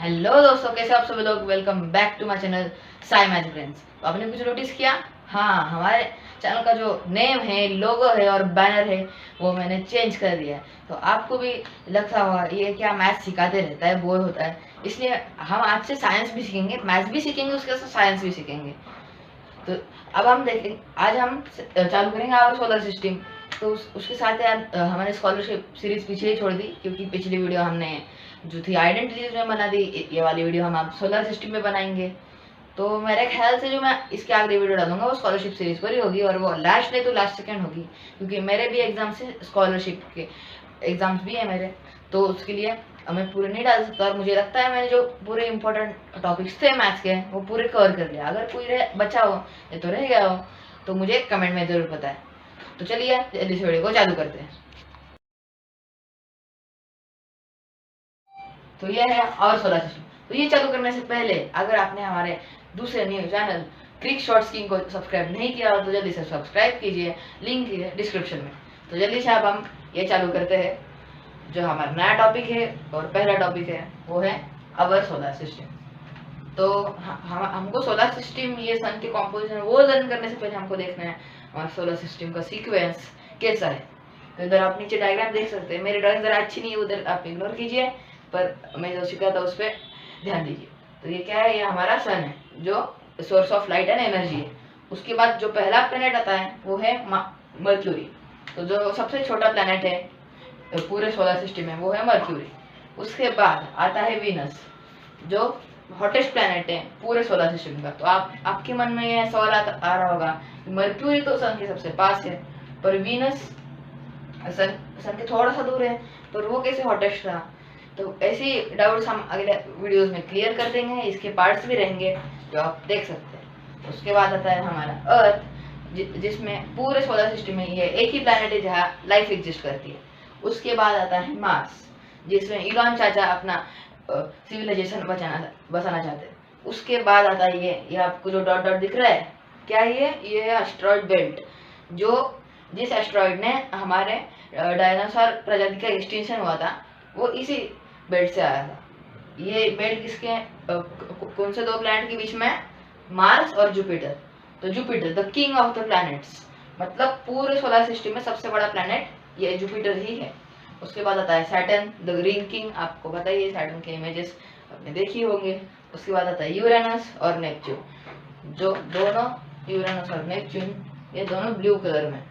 Hello दोस्तों, कैसे आप सभी लोग। Welcome back to my channel Sai magic friends. तो आपने कुछ नोटिस किया? हाँ, हमारे चैनल का जो नेम है, लोगो है और बैनर है वो मैंने चेंज कर दिया है। तो आपको भी लगता होगा ये क्या मैथ्स सिखाते रहता है, बोर होता है। इसलिए हम आज से साइंस भी सीखेंगे, मैथ्स भी सीखेंगे, उसके साथ साइंस भी सीखेंगे। तो अब हम देखेंगे, आज हम चालू करेंगे आवर सोलर सिस्टम। तो उसके साथ यार हमने स्कॉलरशिप सीरीज पीछे ही छोड़ दी, क्योंकि पिछली वीडियो हमने जो थी आइडेंटिटीज में बना दी। ये वाली वीडियो हम आप सोलर सिस्टम में बनाएंगे। तो मेरे ख्याल से जो मैं इसके आगे वीडियो डालूंगा वो स्कॉलरशिप सीरीज पर ही होगी, और वो लास्ट नहीं तो लास्ट सेकंड होगी, क्योंकि मेरे भी एग्जाम से स्कॉलरशिप के एग्जाम्स भी है मेरे। तो उसके लिए मैं पूरे नहीं डाल सकता, और मुझे लगता है मैंने जो पूरे इंपॉर्टेंट टॉपिक्स थे मैथ्स के वो पूरे कवर कर लिया। अगर कोई बचा हो या तो रह गया हो तो मुझे कमेंट में जरूर बताएं। तो चलिए जल्दी से वीडियो को चालू करते हैं। तो ये है और सोलर सिस्टम। तो ये चालू करने से पहले अगर आपने हमारे दूसरे न्यू चैनल क्रिक शॉर्ट्स किंग को सब्सक्राइब नहीं किया हो तो जल्दी से सब्सक्राइब कीजिए, लिंक है डिस्क्रिप्शन में। तो जल्दी से अब हम ये चालू करते हैं। जो हमारा नया टॉपिक है और पहला टॉपिक है वो है अवर सोलर सिस्टम। तो हमको सोलर सिस्टम, ये सन के कॉम्पोजिशन वो लर्न करने से पहले हमको देखना है हमारा सोलर सिस्टम का सीक्वेंस कैसा है। तो इधर आप नीचे डायग्राम देख सकते हैं। मेरी ड्राइंग जरा अच्छी नहीं है, उधर आप इग्नोर कीजिए, पर मैं जो सीखा था उस पर ध्यान दीजिए। तो ये क्या है? ये हमारा सन है जो source of light and energy है। उसके बाद जो पहला प्लेनेट आता है वो है मर्क्यूरी। तो जो सबसे छोटा प्लेनेट है पूरे सोलर सिस्टम में वो है मर्क्यूरी। उसके बाद आता है वीनस, जो हॉटेस्ट प्लैनेट है पूरे सोलर सिस्टम का। तो आपके मन में यह सवाल आ रहा होगा, मर्क्यूरी तो सन के सबसे पास है, पर वीनस सन के थोड़ा सा दूर है, पर वो कैसे हॉटेस्ट रहा? तो ऐसे डाउट्स हम अगले वीडियोस में क्लियर कर देंगे। इसके पार्ट्स भी रहेंगे जो आप देख सकते हैं। उसके बाद आता है हमारा अर्थ, जिसमें पूरे सोलर सिस्टम में ये एक ही प्लैनेट है जहाँ लाइफ एग्जिस्ट करती है। उसके बाद आता है मार्स, जिसमें इलॉन चाचा अपना सिविलाइजेशन बसाना चाहते हैं। उसके बाद आता है ये आपको जो डॉट डॉट दिख रहा है, क्या ये है एस्ट्रॉइड बेल्ट, जो जिस एस्ट्रॉइड ने हमारे डायनासोर प्रजाति का एक्सटिंक्शन हुआ था वो इसी बेल्ट से आया था। ये बेल्ट किसके कौन से दो प्लैनेट के बीच में? मार्स और जुपिटर। तो Jupiter the king of the planets, मतलब पूरे सोलर सिस्टम में सबसे बड़ा प्लैनेट ये जुपिटर ही है। उसके बाद आता है सैटर्न द ग्रीन किंग, आपको पता ही है, सैटर्न के इमेजेस आपने देखी होंगे। उसके बाद आता है यूरेनस और नेपच्यून, जो दोनों यूरेनस और नेपच्यून ये दोनों ब्लू कलर में।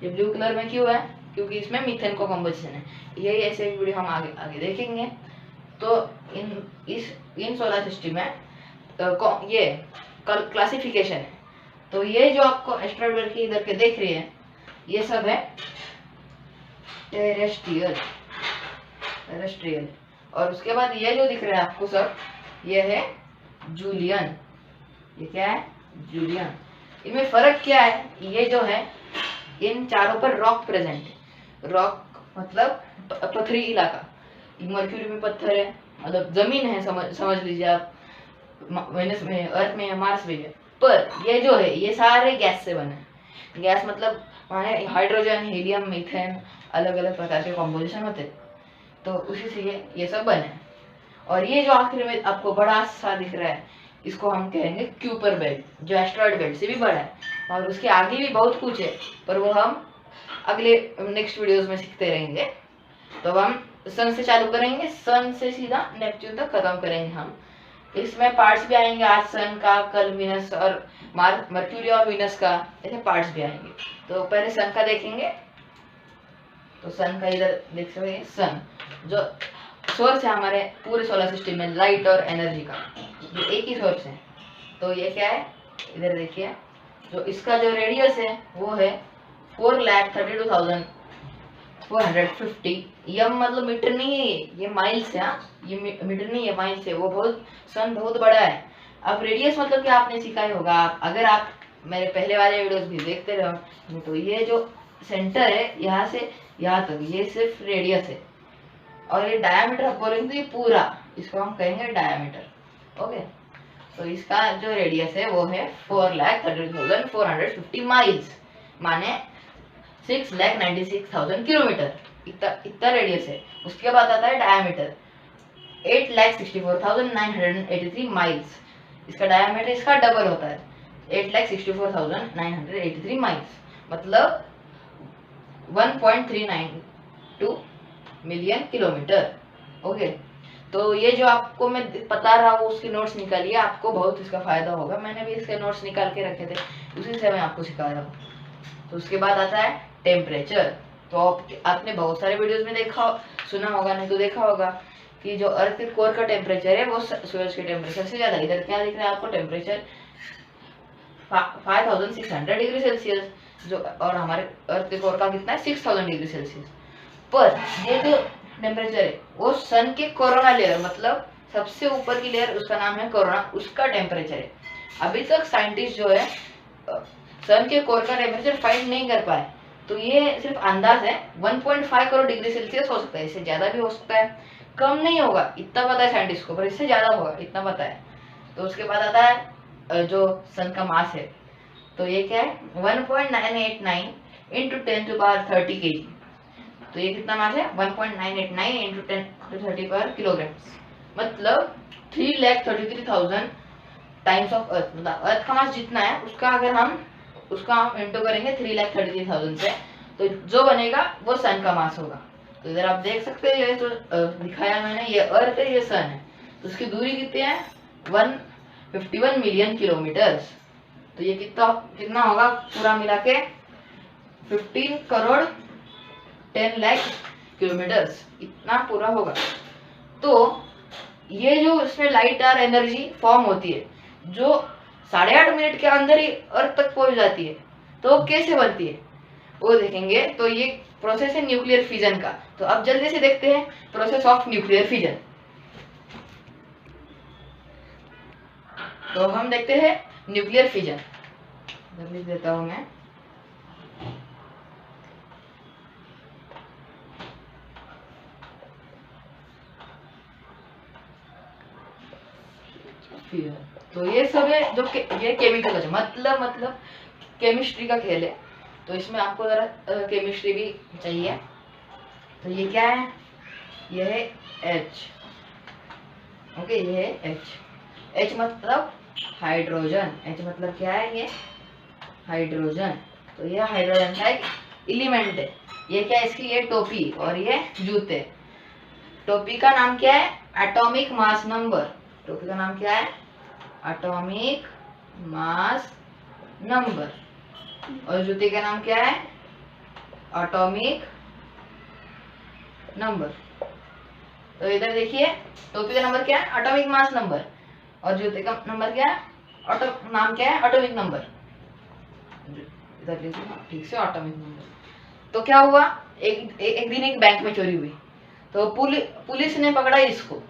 ये ब्लू कलर में क्यों है? क्योंकि इसमें मीथेन का कॉम्पोजिशन है। यही ऐसे वीडियो हम आगे आगे देखेंगे। तो इन सोलर सिस्टम में ये क्लासिफिकेशन है। तो ये जो आपको एस्ट्रॉइड बेल्ट की इधर के देख रही है, ये सब है टेरेस्ट्रियल। और उसके बाद ये जो दिख रहा है आपको सब, ये है जूलियन। ये क्या है? जूलियन। इनमें फर्क क्या है? ये जो है इन चारों पर रॉक प्रेजेंट है। रॉक मतलब पथरी इलाका। मर्क्यूरी में पत्थर है, मतलब जमीन है, समझ लीजिए आप। वेनस में, अर्थ में, मार्स में है। पर ये जो है ये सारे गैस से बने हैं। गैस मतलब वहाँ हाइड्रोजन, हीलियम, मीथेन, अलग अलग प्रकार के कॉम्पोजिशन होते हैं। तो उसी से ये सब बने। और ये जो आखिर में आपको बड़ा सा दिख रहा है, इसको हम कहेंगे क्यूपर बेल्ट, जो एस्ट्रॉइड बेल्ट से भी बड़ा है। और उसके आगे भी बहुत कुछ है, पर वो हम अगले नेक्स्ट वीडियोस में सीखते रहेंगे। तो हम सन से चालू करेंगे, सन से सीधा नेपच्यून तक खत्म करेंगे हम। इसमें पार्ट्स भी आएंगे, आज सन का, कल वीनस और मर्क्यूरी और वीनस का, ऐसे पार्ट्स भी आएंगे। तो पहले सन का देखेंगे। तो सन का इधर देख सकते हैं, सन जो सोर्स है हमारे पूरे सोलर सिस्टम में लाइट और एनर्जी का, ये एक ही सोर्स है। तो ये क्या है? इधर देखिए, जो इसका जो रेडियस है वो है 4,32,450 यम, मतलब मीटर नहीं है, ये माइल्स है। ये मीटर नहीं है, माइल्स है। वो बहुत सन बहुत बड़ा है। अब रेडियस मतलब क्या आपने सीखा ही होगा, अगर आप मेरे पहले वाले वीडियोस भी देखते रहो। तो ये जो सेंटर है यहाँ से यहाँ तक, ये सिर्फ रेडियस है। और ये डायमीटर आप बोलेंगे तो ये पूरा, इसको हम कहेंगे डायमीटर। ओके। तो इसका जो रेडियस है वो है 4,30,450 माइल्स, माने 6,96,000 किलोमीटर। इतना रेडियस है। उसके बाद आता है डायमीटर। 8,64,983 माइल्स। इसका डायमीटर इसका डबल होता है, 8,64,983 माइल्स, मतलब 1.392 मिलियन किलोमीटर। ओके, तो ये जो आपको मैं बता रहा हूँ उसके नोट्स निकालिए, आपको बहुत इसका फायदा होगा। मैंने भी इसके नोट्स निकाल के रखे थे, उसी से मैं आपको सिखा रहा हूँ। तो उसके बाद आता है टेम्परेचर। तो आपने बहुत सारे वीडियोस में देखा सुना होगा, नहीं तो देखा होगा कि जो अर्थ के कोर का टेम्परेचर है वो सूरज के टेम्परेचर से ज्यादा। इधर क्या दिख रहा है आपको, टेम्परेचर 5600 डिग्री सेल्सियस, जो और हमारे अर्थ के कोर का कितना है 6000 डिग्री सेल्सियस। पर ये जो टेम्परेचर है वो सन के कोरोना लेयर, मतलब सबसे ऊपर की लेयर, उसका नाम है कोरोना, उसका टेम्परेचर है। अभी तक साइंटिस्ट जो है सन के कोर का टेम्परेचर फाइंड नहीं कर पाए, तो ये सिर्फ अंदाज है। 1.5 करोड़ डिग्री सेल्सियस हो सकता है, इससे ज्यादा भी हो सकता है, कम नहीं होगा इतना पता है साइंटिस्ट को, पर इससे ज्यादा होगा इतना पता है। तो उसके बाद आता है जो सन का मास है, तो ये क्या है 1.989 इंटू 10⁻30 kg। तो ये कितना मास है 1.989 इंटू 10⁻30 पर किलोग्राम, मतलब 3,33,000 टाइम्स ऑफ अर्थ। मतलब अर्थ का मास जितना है उसका अगर हम इंटू करेंगे 3,33,000 से, तो जो बनेगा वो सन का मास होगा। तो इधर आप देख सकते हैं, ये तो दिखाया मैंने, ये अर्थ है, ये सन है, तो उसकी दूरी कितनी है 151 मिलियन किलोमीटर्स। तो ये कितना होगा पूरा मिला के 15 करोड़ 10 लाख किलोमीटर्स, इतना पूरा होगा। तो ये जो इसमें लाइट और एनर्जी फॉर्म होती है, जो 8.5 मिनट के अंदर ही अर्थ तक पहुंच जाती है, तो कैसे बनती है वो देखेंगे। तो ये प्रोसेस है न्यूक्लियर फिजन का। तो अब जल्दी से देखते हैं प्रोसेस ऑफ न्यूक्लियर फिजन। तो हम देखते हैं न्यूक्लियर फिजन, लिख देता हूं मैं। तो ये सब है जो ये केमिकल का मतलब केमिस्ट्री का खेल है, तो इसमें आपको जरा केमिस्ट्री भी चाहिए। तो ये क्या है, ये है H। ओके, ये है H मतलब हाइड्रोजन। H मतलब क्या है, ये हाइड्रोजन। तो ये हाइड्रोजन का एक एलिमेंट है। ये क्या है, इसकी ये टोपी और ये जूते। टोपी का नाम क्या है, एटॉमिक मास नंबर। टोपी का नाम क्या है, एटॉमिक मास नंबर। और जूते का नाम क्या है, एटॉमिक नंबर। तो इधर देखिए, टोपी का नंबर क्या है, एटॉमिक मास नंबर, और जूते का नंबर क्या है, नाम क्या है, एटॉमिक नंबर। इधर देखिए ठीक से, एटॉमिक नंबर। तो क्या हुआ, एक दिन एक बैंक में चोरी हुई, तो पुलिस ने पकड़ा इसको।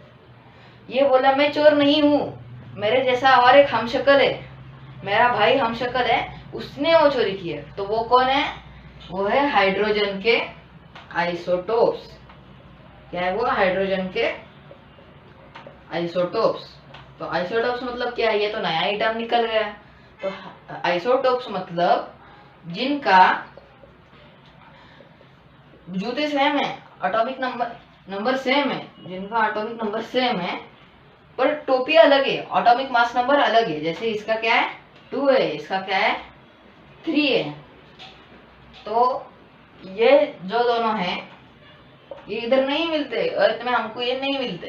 ये बोला मैं चोर नहीं हूँ, मेरे जैसा और एक हमशक्ल है, मेरा भाई हमशक्ल है, उसने वो चोरी की है। तो वो कौन है, वो है हाइड्रोजन के आइसोटोप्स। क्या है वो, हाइड्रोजन के आइसोटोप्स। तो आइसोटोप्स मतलब क्या है, ये तो नया ही टर्म निकल गया। तो आइसोटोप्स मतलब जिनका जूते सेम है, एटॉमिक नंबर सेम है, जिनका एटॉमिक नंबर सेम है पर टोपी अलग है, एटॉमिक मास नंबर अलग है। जैसे इसका क्या है 2 है, इसका क्या है 3 है। तो ये जो दोनों हैं ये इधर नहीं मिलते, अर्थ में हमको ये नहीं मिलते।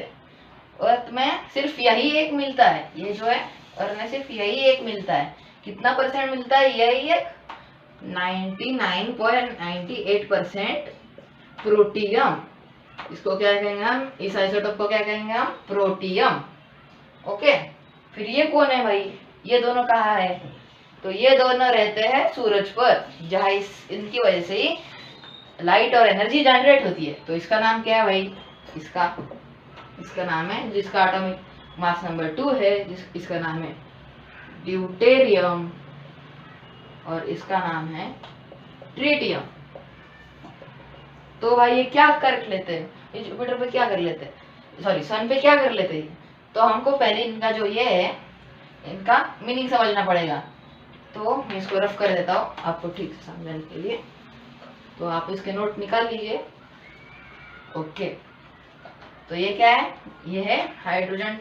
अर्थ में सिर्फ यही एक मिलता है, ये जो है अर्थ में सिर्फ यही एक मिलता है। कितना परसेंट मिलता है, यही एक 99.98% प्रोटियम। इसको क्या कहेंगे हम, इस आइसोटोप को क्या कहेंगे हम, प्रोटियम। ओके, फिर ये कौन है भाई, ये दोनों कहाँ है, तो ये दोनों रहते हैं सूरज पर, जहाँ इनकी वजह से ही लाइट और एनर्जी जनरेट होती है। तो इसका नाम क्या है भाई, इसका नाम है, जिसका एटॉमिक मास नंबर 2 है, इसका नाम है ड्यूटेरियम, और इसका नाम है ट्रिटियम। तो भाई ये क्या कर लेते हैं, ये जुपिटर पे क्या कर लेते हैं, सॉरी सन पे क्या कर लेते हैं। तो हमको पहले इनका जो ये है, इनका मीनिंग समझना पड़ेगा। तो मैं इसको रफ कर देता हूँ आपको ठीक से समझने के लिए। तो आप इसके नोट निकाल लीजिए। ओके, तो ये क्या है, ये है हाइड्रोजन,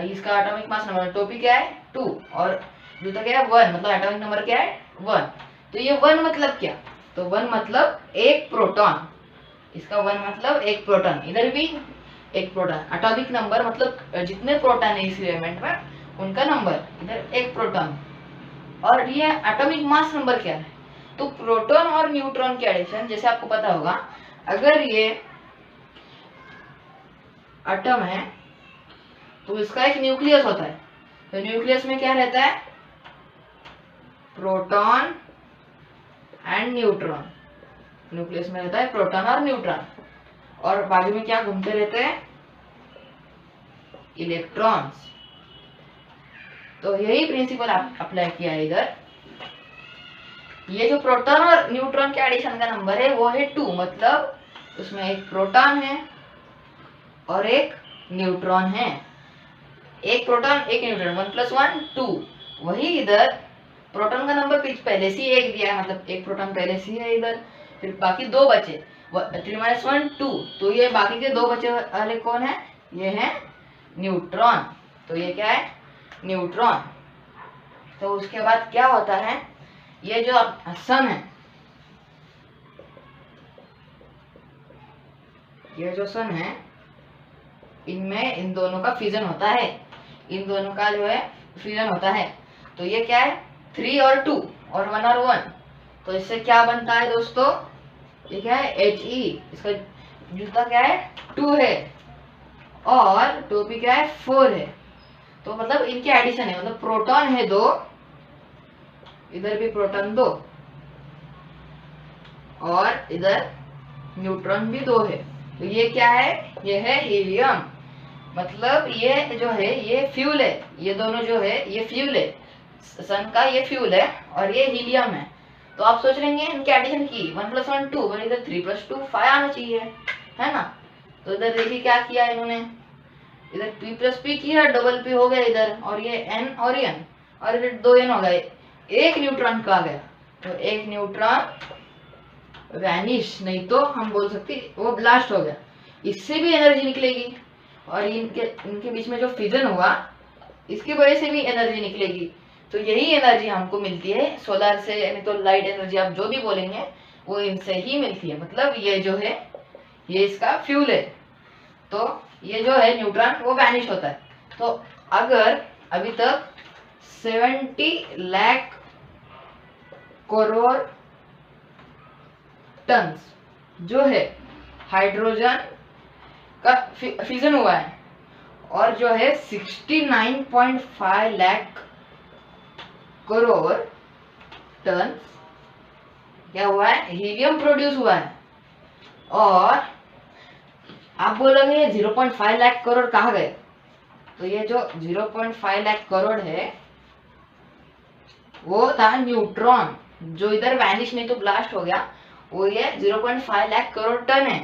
इसका एटॉमिक मास नंबर टोपी क्या है 2 और दूसरा क्या है 1, मतलब एटॉमिक नंबर क्या है 1। तो ये 1 मतलब क्या, तो 1 मतलब एक प्रोटॉन, इसका 1 मतलब एक प्रोटॉन, इधर भी एक प्रोटॉन, एटॉमिक नंबर मतलब जितने प्रोटॉन है इस एलिमेंट में उनका नंबर, इधर एक प्रोटॉन। और ये एटॉमिक मास नंबर क्या है, तो प्रोटॉन और न्यूट्रॉन के एडिशन, जैसे आपको पता होगा अगर ये एटम है तो इसका एक न्यूक्लियस होता है, तो न्यूक्लियस में क्या रहता है, प्रोटॉन एंड न्यूट्रॉन, न्यूक्लियस में रहता है प्रोटॉन और न्यूट्रॉन, और बाजू में क्या घूमते रहते हैं, इलेक्ट्रॉन्स। तो यही प्रिंसिपल आप अप्लाई किया है इधर। ये जो प्रोटॉन और न्यूट्रॉन के एडिशन का नंबर है वो है 2, मतलब उसमें एक प्रोटॉन है और एक न्यूट्रॉन है, एक प्रोटॉन एक न्यूट्रॉन, 1 + 1 2। वही इधर प्रोटॉन का नंबर पहले से ही एक दिया है, मतलब एक प्रोटॉन पहले से ही है इधर, फिर बाकी 2 बचे 3 - 1 2, तो ये बाकी के 2 बचे वाले कौन है, ये है न्यूट्रॉन। तो ये क्या है, न्यूट्रॉन। तो उसके बाद क्या होता है, ये जो सन है, ये जो सन है इनमें इन दोनों का फ्यूजन होता है, इन दोनों का जो है फ्यूजन होता है। तो ये क्या है 3 और 2 और 1 और 1, तो इससे क्या बनता है दोस्तों, ये क्या है He, इसका जूता क्या है 2 है और टोपी क्या है 4 है, तो मतलब इनके एडिशन है, मतलब प्रोटॉन है 2, इधर भी प्रोटॉन 2 और इधर न्यूट्रॉन भी 2 है। तो ये क्या है, ये है हीलियम, मतलब ये जो है ये फ्यूल है, ये दोनों जो है ये फ्यूल है, सन का ये फ्यूल है और ये हीलियम है। तो आप सोच लेंगे इनके एडिशन की 1 + 1 2, और इधर 3 + 2 5 आना चाहिए, है ना। तो इधर देखिए क्या किया इन्होंने, इधर P + P किया, डबल P हो गया इधर, और ये N और N, और इधर 2 N हो गए, एक न्यूट्रॉन का आ गया, तो एक न्यूट्रॉन वैनिश, नहीं तो हम बोल सकते वो ब्लास्ट हो गया, इससे भी एनर्जी निकलेगी, और इनके बीच में जो फ्यूजन हुआ इसकी वजह से भी एनर्जी निकलेगी। तो यही एनर्जी हमको मिलती है सोलर से, यानी तो लाइट एनर्जी आप जो भी बोलेंगे वो इनसे ही मिलती है, मतलब ये जो है ये इसका फ्यूल है। तो ये जो है न्यूट्रॉन वो वैनिश होता है। तो अगर अभी तक 70 लाख करोड़ टन जो है हाइड्रोजन का फ्यूजन हुआ है, और जो है 69.5 लाख करोड़ टन क्या हुआ है, हीलियम प्रोड्यूस हुआ है। और आप बोलोगे ये 0.5 लाख करोड़ कहाँ गए, तो ये जो 0.5 लाख करोड़ है वो था न्यूट्रॉन, जो इधर वैनिश नहीं तो ब्लास्ट हो गया, वो ये 0.5 लाख करोड़ टन है।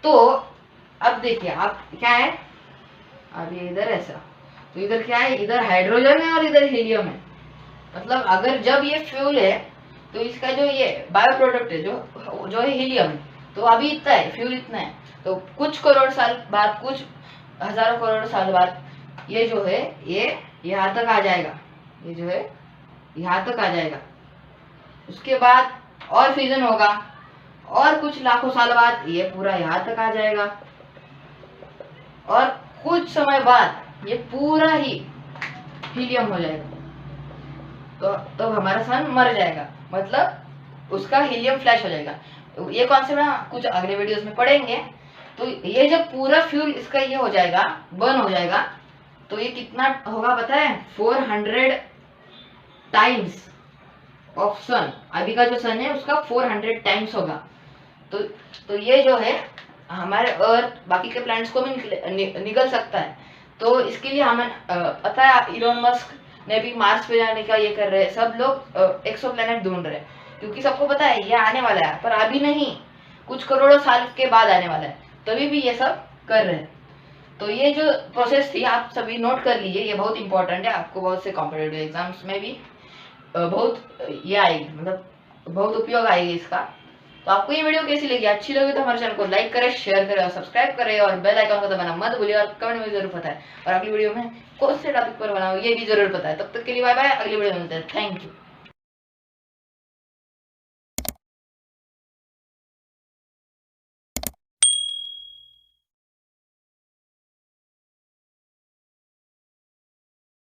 तो अब देखिए आप क्या है, अब ये इधर ऐसा, तो इधर क्या है, इधर हाइड्रोजन है और इधर हीलियम है, मतलब अगर जब ये फ्यूल है तो इसका जो ये बायो प्रोडक्ट है जो है हीलियम है, तो अभी इतना है, फ्यूल इतना है, तो कुछ करोड़ साल बाद, कुछ हजारों करोड़ साल बाद ये जो है ये यहाँ तक आ जाएगा, ये जो है यहाँ तक आ जाएगा, उसके बाद और फ्यूजन होगा, और कुछ लाखों साल बाद ये पूरा यहाँ तक आ जाएगा, और कुछ समय बाद ये पूरा ही हीलियम हो जाएगा, तो हमारा सन मर जाएगा, मतलब उसका हीलियम फ्लैश हो जाएगा। तो ये कॉन्सेप्ट हम कुछ अगले वीडियोस में पढ़ेंगे। तो ये जब पूरा फ्यूल इसका ये हो जाएगा, बर्न हो जाएगा, तो ये कितना होगा पता है, 400 टाइम्स ऑफ सन, अभी का जो सन है उसका 400 टाइम्स होगा। तो ये जो है हमारे अर्थ बाकी के प्लैनेट्स को भी निकल सकता है। तो इसके लिए हमें पता है इलोन मस्क ने भी मार्स पे जाने का ये कर रहे हैं, सब लोग एक्सोप्लैनेट ढूंढ रहे हैं, क्योंकि सबको पता है ये आने वाला है, पर अभी नहीं, कुछ करोड़ों साल के बाद आने वाला है, तभी भी ये सब कर रहे हैं। तो ये जो प्रोसेस थी आप सभी नोट कर लीजिए, ये बहुत इंपॉर्टेंट है, आपको बहुत से कॉम्पिटिटिव एग्जाम्स में भी बहुत ये आएगी, मतलब बहुत उपयोग आएगी इसका। तो आपको ये वीडियो कैसी लगी, अच्छी लगी तो हमारे चैनल को लाइक करें, शेयर करें और सब्सक्राइब करें और बेल आइकन को दबाना मत भूलिए और कमेंट में जरूर बताएं और अगली वीडियो में कौन से टॉपिक पर बनाओ ये भी जरूर बताएं। तब तक के लिए बाय बाय, अगली वीडियो में मिलते हैं। Thank you.